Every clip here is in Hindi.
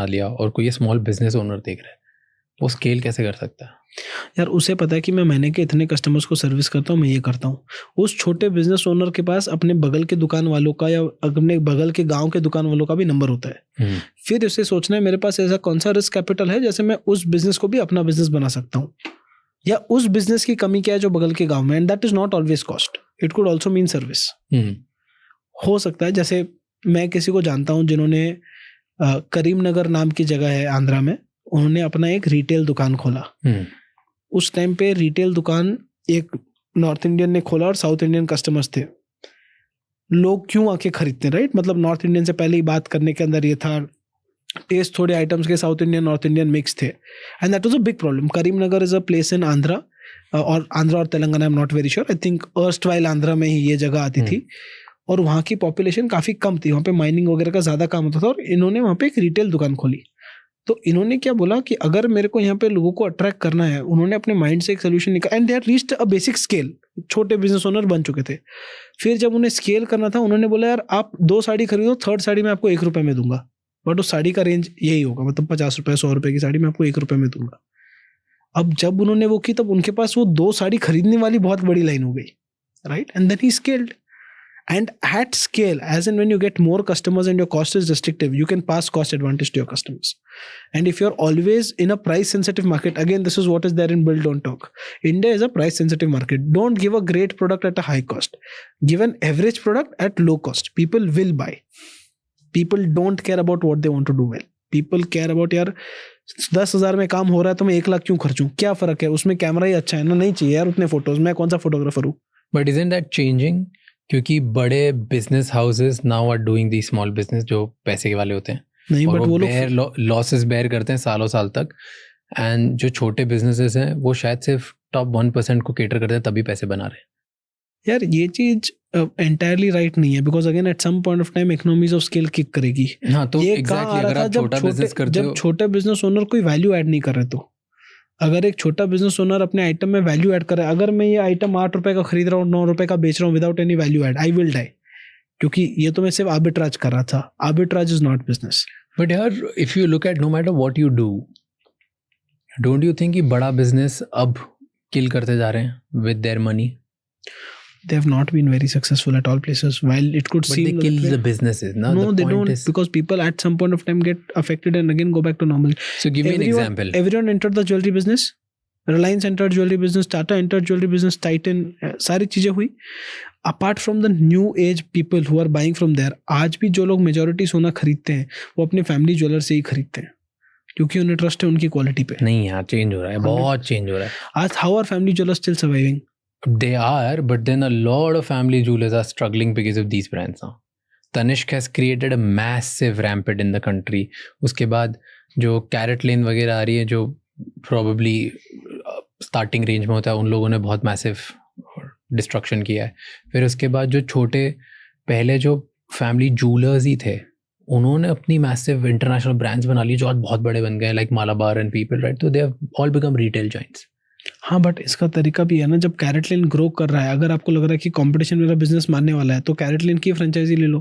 लिया और कोई स्मॉल बिजनेस ओनर देख रहा है, वो स्केल कैसे कर सकता है? यार उसे पता है कि मैं महीने के इतने कस्टमर्स को सर्विस करता हूँ, मैं ये करता हूँ। उस छोटे बिजनेस ओनर के पास अपने बगल के दुकान वालों का या अपने बगल के गांव के दुकान वालों का भी नंबर होता है। फिर उसे सोचना है मेरे पास ऐसा कौन सा रिस्क कैपिटल है जैसे मैं उस बिजनेस को भी अपना बिजनेस बना सकता हूँ, या उस बिजनेस की कमी क्या है जो बगल के गाँव में। And that is not always cost, it could also mean service. हो सकता है जैसे मैं किसी को जानता हूँ जिन्होंने करीमनगर नाम की जगह है आंध्रा में, उन्होंने अपना एक रिटेल दुकान खोला। उस टाइम पे रिटेल दुकान एक नॉर्थ इंडियन ने खोला और साउथ इंडियन कस्टमर्स थे। लोग क्यों आके खरीदते हैं, राइट? मतलब नॉर्थ इंडियन से पहले ही बात करने के अंदर ये था, टेस्ट थोड़े आइटम्स के South Indian North Indian mix थे, and that was a big problem. Karimnagar is a place in Andhra, और आंध्रा और Telangana, I am not very sure, I think erstwhile Andhra में ही ये जगह आती थी, और वहाँ की पॉपुलेशन काफ़ी कम थी, वहाँ पे माइनिंग वगैरह का ज़्यादा काम होता था, और इन्होंने वहाँ पे एक रिटेल दुकान खोली। तो इन्होंने क्या बोला कि अगर मेरे को यहाँ पे लोगों को अट्रैक्ट करना है, उन्होंने अपने माइंड से एक सोल्यूशन निकाला, and they had reached a basic scale, छोटे बिजनेस ओनर बन चुके थे। फिर जब उन्हें स्केल करना था, उन्होंने बोला यार आप 2 साड़ी खरीदो, 3rd साड़ी मैं आपको 1 रुपये में दूंगा, बट उस साड़ी का रेंज यही होगा, मतलब 50 रुपये 100 रुपये की साड़ी मैं आपको 1 रुपये में दूंगा। अब जब उन्होंने वो की, तब उनके पास वो 2 साड़ी खरीदने वाली बहुत बड़ी लाइन हो गई, right? And then he scaled. And at scale, as in when you get more customers and your cost is restrictive, you can pass cost advantage to your customers. And if you're always in a price sensitive market, again, this is what is there in Build Don't Talk. India is a price sensitive market. Don't give a great product at a high cost. Give an average product at low cost. People will buy. People don't care about what they want to do well. People care about यार 10,000 में काम हो रहा है तो मैं 1 लाख क्यों खर्चूं? क्या फर्क है? उसमें कैमरा ही अच्छा है ना, नहीं चाहिए यार उतने फोटोज, मैं कौन सा फोटोग्राफर हूँ? But isn't that changing? क्योंकि बड़े business houses now are doing the small business जो पैसे के वाले होते हैं, नहीं, बट वो लोग लॉसेस बेयर करते हैं सालों साल तक, एंड जो छोटे बिजनेसेस हैं वो शायद सिर्फ टॉप 1% को केटर करते हैं, तभी पैसे बना रहे हैं। यार ये चीज एंटायरली राइट नहीं है, because again at some point of time economies of scale kick करेगी। हाँ, तो ये एग्जैक्टली अगर आप छोटा बिजनेस करते हो, जब छोटे बिजनेस ओनर कोई वैल्यू ऐड नहीं कर रहे, तो अगर एक छोटा बिजनेस ओनर अपने आइटम में वैल्यू ऐड कर रहा है, अगर मैं ये आइटम 8 रुपए का खरीद रहा हूँ, 9 रुपए का बेच रहा हूँ without any value add, I will die, क्योंकि ये तो मैं सिर्फ आर्बिट्राज कर रहा था। Arbitrage is not business. But यार if you look at no matter what you do, don't you think कि बड़ा बिजनेस अब किल करते जा रहे हैं with their money? They have not been very successful at all places. While it could seem, but they kill the businesses. No, they don't, because people at some point of time get affected and again go back to normal. So give me an example. Everyone entered the jewelry business. Reliance entered jewelry business. Tata entered jewelry business. Titan, सारी चीजें हुई. Apart from the new age people who are buying from there, आज भी जो लोग मेजोरिटी सोना खरीदते हैं वो अपने फैमिली ज्वेलर से ही खरीदते हैं, क्योंकि उन्हें ट्रस्ट है उनकी क्वालिटी पे। नहीं यार, चेंज हो रहा है, बहुत चेंज हो रहा है। आज how are family jewelers still surviving? They are, but then a lot of family jewelers are struggling because of these brands now. Tanishq has created a massive rampant in the country. उसके बाद जो CaratLane वगैरह आ रही है, जो probably starting range में होता है, उन लोगों ने बहुत massive destruction किया है। फिर उसके बाद जो छोटे पहले जो family jewelers ही थे, उन्होंने अपनी massive international brands बना ली जो आज बहुत बड़े बन गए, like Malabar and people, right? So they have all become retail giants. हाँ, बट इसका तरीका भी है ना, जब CaratLane ग्रो कर रहा है, अगर आपको लग रहा है कि कंपटीशन मेरा बिजनेस मारने वाला है, तो CaratLane की फ्रेंचाइजी ले लो।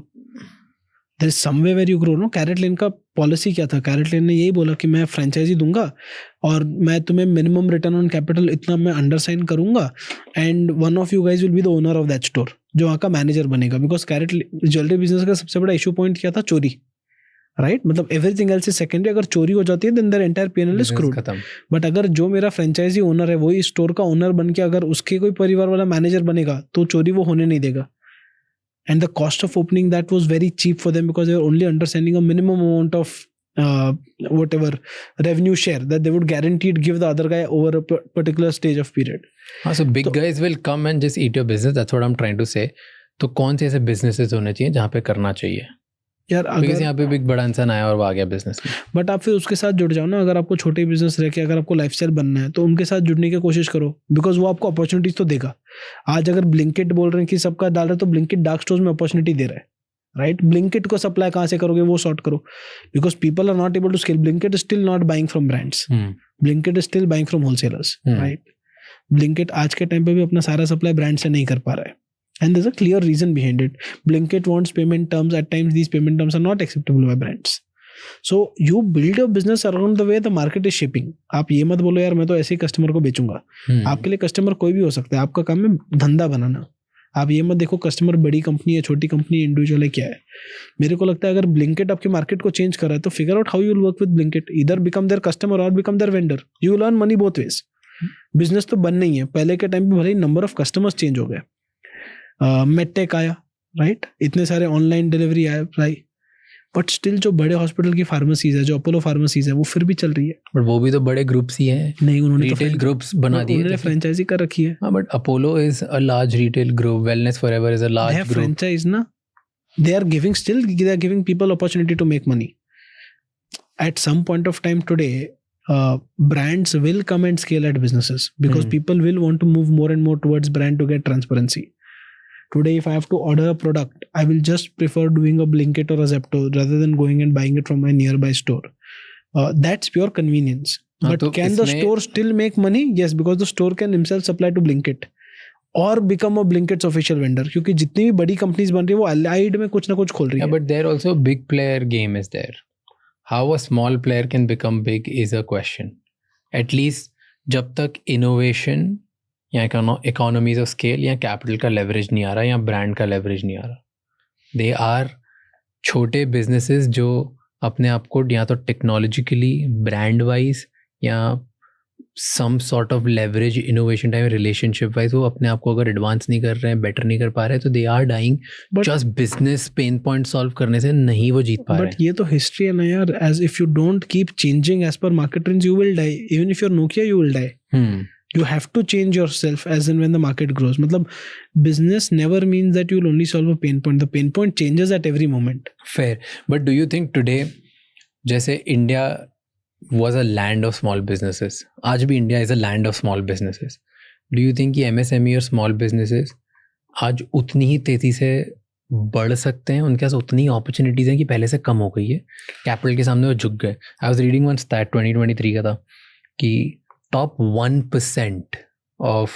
There is somewhere where you grow, no? CaratLane का पॉलिसी क्या था? CaratLane ने यही बोला कि मैं फ्रेंचाइजी दूंगा और मैं तुम्हें मिनिमम रिटर्न ऑन कैपिटल इतना मैं अंडरसाइन करूंगा, and one of you guys will be the owner of that store, जो वहाँ का मैनेजर बनेगा। बिकॉज ज्वेलरी बिजनेस का सबसे बड़ा इशू पॉइंट क्या था? चोरी, राइट? मतलब एवरीथिंग एल्स इज सेकेंडरी। अगर चोरी हो जाती है then there entire P&L is screwed. But अगर जो मेरा फ्रेंचाइजी ओनर है वही स्टोर का ओनर बन के अगर उसके कोई परिवार वाला मैनेजर बनेगा, तो चोरी वो होने नहीं देगा। And the cost of opening that was very cheap for them, because they were only understanding a minimum amount of whatever revenue share that they would guaranteed give the other guy over a particular stage of period. So big guys will come and just eat your business. That's what I'm trying to say. तो कौन से ऐसे businesses होने चाहिए जहाँ पे करना चाहिए यार? अगर यहाँ पे बिग बड़ा इंसान आया और वो आ गया बिजनेस में, बट आप फिर उसके साथ जुड़ जाओ ना। अगर आपको छोटे बिजनेस रह के अगर आपको लाइफस्टाइल बनना है तो उनके साथ जुड़ने की कोशिश करो, बिकॉज वो आपको अपॉर्चुनिटीज तो देगा। आज अगर ब्लिंकिट बोल रहे हैं कि सबका डाल रहे हैं, तो ब्लिंकिट डार्क स्टोर्स में अपॉर्चुनिटी दे रहा है, राइट? ब्लिंकिट को सप्लाई कहाँ से करोगे? वो सॉर्ट करो, because people are not able to scale. Blinkit is still not buying from brands, Blinkit is still buying from wholesalers, right? Blinkit आज के टाइम पे भी अपना सारा सप्लाई ब्रांड से नहीं कर पा रहा है, and there's a clear reason behind it. Blinkit wants payment terms. At times these payment terms are not acceptable by brands. So you build your business around the way the market is shipping. आप ये मत बोलो यार मैं तो ऐसे ही कस्टमर को बेचूंगा. आपके लिए कस्टमर कोई भी हो सकता है. आपका काम है धंधा बनाना. आप ये मत देखो कस्टमर बड़ी कंपनी है, छोटी कंपनी, इंडिविजुअल है, क्या है. मेरे को लगता है अगर ब्लिंकिट आपके मार्केट को चेंज कर रहा है तो figure out how you will work with Blinkit. इधर बिकम देयर कस्टमर और become their vendor. You will earn money both ways. Business तो बन नहीं है. पहले के टाइम पे भले ही नंबर ऑफ कस्टमर्स चेंज हो गए. मेडटेक आया, राइट, इतने सारे online delivery I, but still जो बड़े हॉस्पिटल की फार्मेसीज है, जो अपोलो फार्मेसीज है, वो फिर भी चल रही है. बट वो भी तो बड़े ग्रुप्स ही हैं. नहीं, उन्होंने रिटेल ग्रुप्स बना दिए, उन्होंने फ्रेंचाइजी कर रखी है. हाँ, but Apollo is a large retail group. Wellness forever is a large group. Franchise ना, they are giving people opportunity to make money. At some point of time today, brands will come and scale at businesses because people will want to move more and more towards brand to get transparency. Today, if I have to order a product, I will just prefer doing a Blinkit or a Zepto rather than going and buying it from my nearby store. That's pure convenience. But can the store still make money? Yes, because the store can himself supply to Blinkit और become a Blinkit's official vendor. क्योंकि जितनी भी बड़ी कंपनीज बन रही है वो allied में कुछ ना कुछ खोल रही है. But there also big player game is there. How a small player can become big is a question. At least जब तक innovation या economies of scale या capital का leverage नहीं आ रहा या brand का leverage नहीं आ रहा, they are छोटे businesses जो अपने आप को या तो technologically, brand wise या some sort of leverage innovation time relationship wise वो अपने आप को अगर advance नहीं कर रहे हैं, better नहीं कर पा रहे हैं, तो they are dying. Just business pain point solve करने से नहीं वो जीत पा रहे हैं. But ये तो history है ना यार. As if you don't keep changing as per market trends, you will die. Even if you're Nokia, you will die. You have to change yourself as and when the market grows. मतलब business never means that you'll only solve a pain point. The pain point changes at every moment. Fair. But do you think today, जैसे India was a land of small businesses, आज भी India is a land of small businesses. Do you think कि MSME और small businesses आज उतनी ही तेजी से बढ़ सकते हैं? उनके पास उतनी अपॉर्चुनिटीज़ हैं कि पहले से कम हो गई है? कैपिटल के सामने वो झुक गए. I was reading one stat 2023 का था कि top 1% of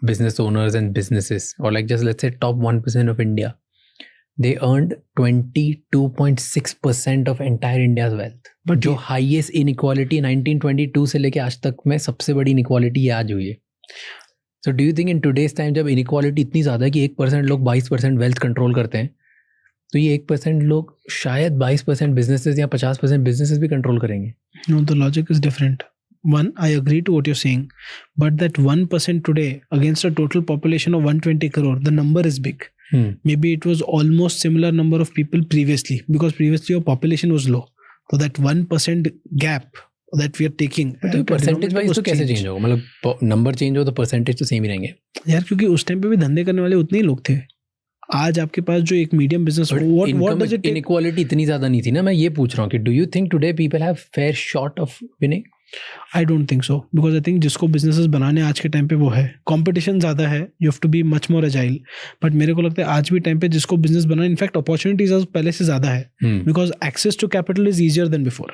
business owners and businesses, or like just let's say top 1% of India, they earned 22.6% of entire India's wealth. But जो highest inequality 1922 से लेके आज तक में सबसे बड़ी inequality आज हुई है. So do you think in today's time जब inequality इतनी ज़्यादा है कि 1% लोग 22% wealth control करते हैं, तो ये 1% लोग शायद 22% businesses या 50% businesses भी control करेंगे? No, the logic is different. One, I agree to what you're saying, but that 1% today against a total population of 120 crore, the number is big. Maybe it was almost similar number of people previously, because previously your population was low. So that 1% gap that we are taking. तो percentage wise तो कैसे change होगा? मतलब number change हो तो percentage तो same ही रहेंगे यार, क्योंकि उस टाइम पे भी धंधे करने वाले उतने ही लोग थे. आज आपके पास जो एक medium business, what does it take? Inequality इतनी ज़्यादा नहीं थी ना. मैं ये पूछ रहा हूँ कि do you think today people have fair shot of winning? I don't think so, because I think जिसको businesses बनाने आज के टाइम पे वो है, competition ज़्यादा है, you have to be much more agile. But मेरे को लगता है आज भी टाइम पे जिसको business बनाने, in fact opportunities पहले से ज़्यादा है, because access to capital is easier than before.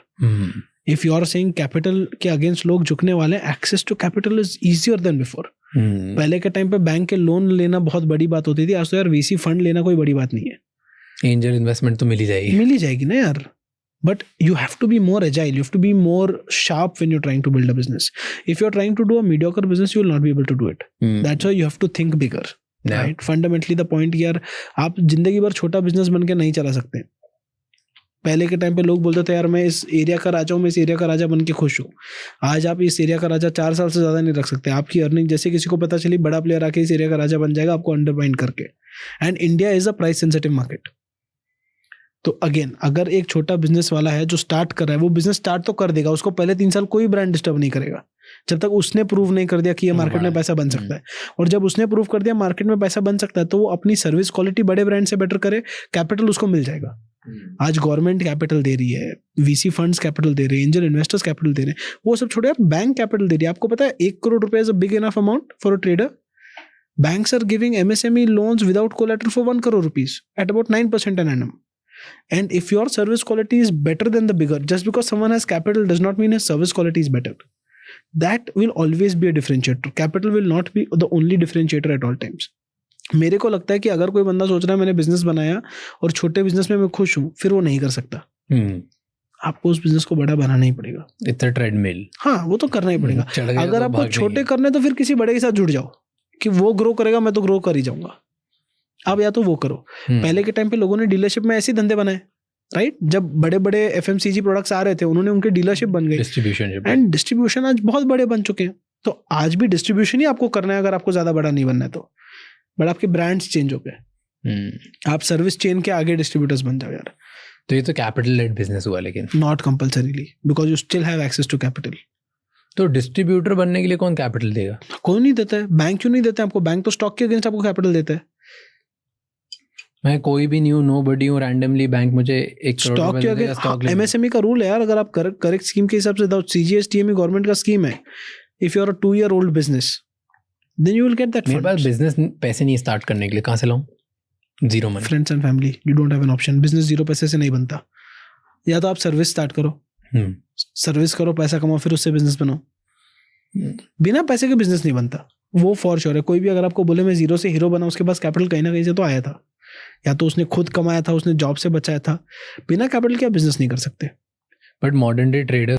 If you are saying capital के against लोग झुकने वाले, access to capital is easier than before. पहले के टाइम पे बैंक के लोन लेना बहुत बड़ी बात होती थी. आज तो यार VC फंड लेना कोई बड़ी बात नहीं है. एंजल इन्वेस्टमेंट तो मिल ही जाएगी ना यार. But you have to be more agile. You have to be more sharp when you're trying to build a business. If you're trying to do a mediocre business, you will not be able to do it. That's why you have to think bigger. Yeah. Right? Fundamentally the point यार, आप जिंदगी भर छोटा बिजनेस बन के नहीं चला सकते. पहले के टाइम पे लोग बोलते थे यार मैं इस एरिया का राजा हूँ, मैं इस एरिया का राजा बन के खुश हूँ. आज आप इस एरिया का राजा 4 साल से ज़्यादा नहीं रख सकते. आपकी अर्निंग जैसे किसी को पता चली बड़ा प्लेयर आके इस एरिया का राजा बन जाएगा आपको अंडरमाइन करके. And India is a price sensitive market. तो अगेन अगर एक छोटा बिजनेस वाला है जो स्टार्ट कर रहा है, वो बिजनेस स्टार्ट तो कर देगा, उसको पहले 3 साल कोई ब्रांड डिस्टर्ब नहीं करेगा जब तक उसने प्रूव नहीं कर दिया कि ये मार्केट में पैसा बन सकता है. और जब उसने प्रूव कर दिया मार्केट में पैसा बन सकता है, तो वो अपनी सर्विस क्वालिटी बड़े ब्रांड से बेटर करे, कैपिटल उसको मिल जाएगा. आज गवर्नमेंट कैपिटल दे रही है, VC फंड्स कैपिटल दे रहे हैं, एंजल इन्वेस्टर्स कैपिटल दे रहे हैं, वो सब छोड़े यार बैंक कैपिटल दे रही है. आपको पता है 1 करोड़ रुपए is a big enough amount for a trader. Banks are giving MSME loans without collateral for 1 crore rupees at about 9% an annum. And if your service quality is better than the bigger, just because someone has capital does not mean his service quality is better. That will always be a differentiator. Capital will not be the only differentiator at all times. मेरे को लगता है कि अगर कोई बंदा सोच रहा है मैंने बिजनेस बनाया और छोटे बिजनेस में मैं खुश हूँ, फिर वो नहीं कर सकता. आपको उस बिजनेस को बड़ा बनाना ही पड़ेगा। It's a treadmill. हाँ, वो तो करना ही पड़ेगा। चढ़ गया अगर तो आपको भाग छोटे जाएंगे। करने तो फिर किसी बड़े के साथ जुड़ जाओ कि वो ग्रो करेगा, मैं तो ग्रो कर ही जाऊंगा। अब या तो वो करो। पहले के टाइम पे लोगों ने डीलरशिप में ऐसे धंधे बनाए, राइट? जब बड़े बड़े FMCG प्रोडक्ट्स आ रहे थे, उन्होंने उनके डीलरशिप बन गई, डिस्ट्रीब्यूशन। एंड डिस्ट्रीब्यूशन आज बहुत बड़े बन चुके हैं। तो आज भी डिस्ट्रीब्यूशन ही आपको करना है अगर आपको ज्यादा बड़ा नहीं बनना है तो। बट आपके ब्रांड्स चेंज हो गए, आप सर्विस चेन के आगे डिस्ट्रीब्यूटर्स बन जाओ यार। तो ये तो कैपिटल लेड बिजनेस हुआ, लेकिन not compulsorily, because you still have access to capital. तो डिस्ट्रीब्यूटर बनने के लिए कौन कैपिटल देगा? कोई नहीं देता है। बैंक क्यों नहीं देता है आपको? बैंक तो स्टॉक के अगेंस्ट आपको कैपिटल देता है। मैं कोई भी नहीं हूँ, नोबडी हूँ, रैंडमली बैंक मुझे 1 करोड़ स्टॉक रुपए के दे देगा, अगेंस्ट स्टॉक ले। MSME का रूल है यार, अगर आप करेक्ट स्कीम के हिसाब से दाओ, CGS TME गवर्नमेंट का स्कीम है। If you are a 2-year-old business, then you will get that. मेरे पास बिजनेस पैसे नहीं स्टार्ट करने के लिए, कहाँ से लाऊं? Zero money. Friends and family, you don't have an option. Business 0 पैसे से नहीं बनता। या तो आप सर्विस स्टार्ट करो, सर्विस करो, पैसा कमाओ, फिर उससे बिजनेस बनाओ। बिना पैसे के बिजनेस नहीं बनता, वो फॉर श्योर है। कोई भी अगर आपको बोले मैं 0 से हीरो बना, उसके पास कैपिटल कहीं ना कहीं से तो आया था, या तो उसने खुद कमाया था, उसने जॉब से बचाया था। बिना कैपिटल के आप बिजनेस नहीं कर सकते। But modern day trader